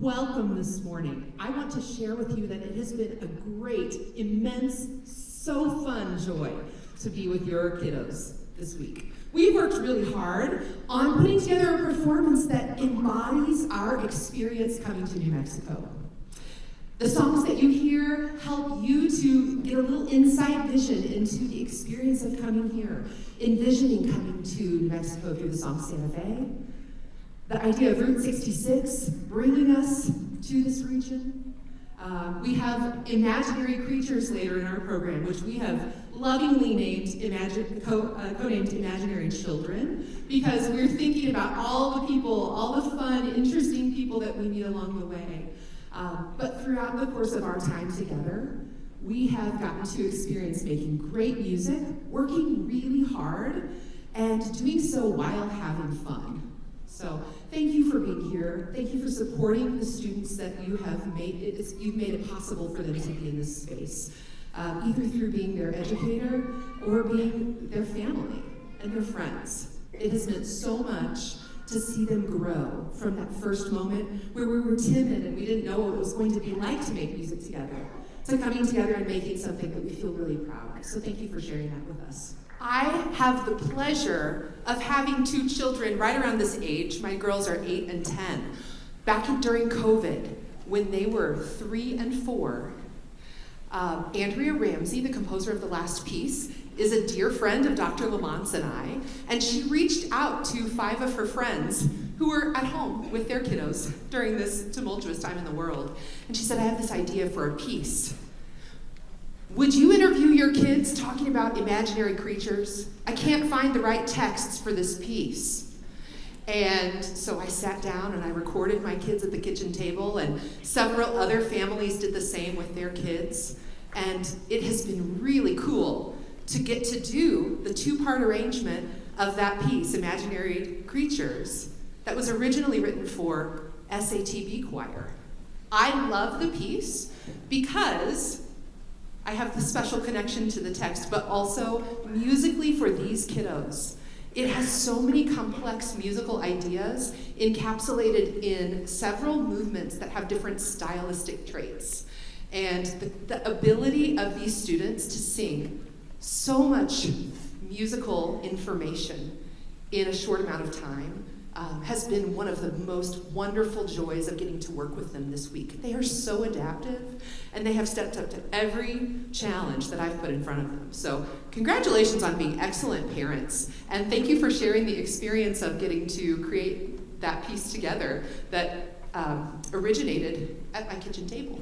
welcome this morning. I want to share with you that it has been a great, immense, so fun joy to be with your kiddos this week. We worked really hard on putting together a performance that embodies our experience coming to New Mexico. The songs that you hear help you to get a little inside vision into the experience of coming here, envisioning coming to New Mexico through the song Santa Fe. The idea of Route 66 bringing us to this region. We have imaginary creatures later in our program, which we have lovingly named codenamed Imaginary Children, because we're thinking about all the people, all the fun, interesting people that we meet along the way. But throughout the course of our time together, we have gotten to experience making great music, working really hard, and doing so while having fun. So thank you for being here. Thank you for supporting the students that you have made it. You've made it possible for them to be in this space, either through being their educator or being their family and their friends. It has meant so much to see them grow from that first moment where we were timid and we didn't know what it was going to be like to make music together, to coming together and making something that we feel really proud of. So thank you for sharing that with us. I have the pleasure of having two children right around this age. My girls are 8 and 10. During COVID, when they were 3 and 4, Andrea Ramsey, the composer of the last piece, is a dear friend of Dr. Lamont's and I, and she reached out to 5 of her friends who were at home with their kiddos during this tumultuous time in the world. And she said, I have this idea for a piece. Would you interview your kids talking about imaginary creatures? I can't find the right texts for this piece. And so I sat down and I recorded my kids at the kitchen table, and several other families did the same with their kids. And it has been really cool to get to do the 2-part arrangement of that piece, Imaginary Creatures, that was originally written for SATB choir. I love the piece because I have the special connection to the text, but also musically for these kiddos. It has so many complex musical ideas encapsulated in several movements that have different stylistic traits. And the ability of these students to sing so much musical information in a short amount of time has been one of the most wonderful joys of getting to work with them this week. They are so adaptive, and they have stepped up to every challenge that I've put in front of them. So congratulations on being excellent parents, and thank you for sharing the experience of getting to create that piece together that originated at my kitchen table.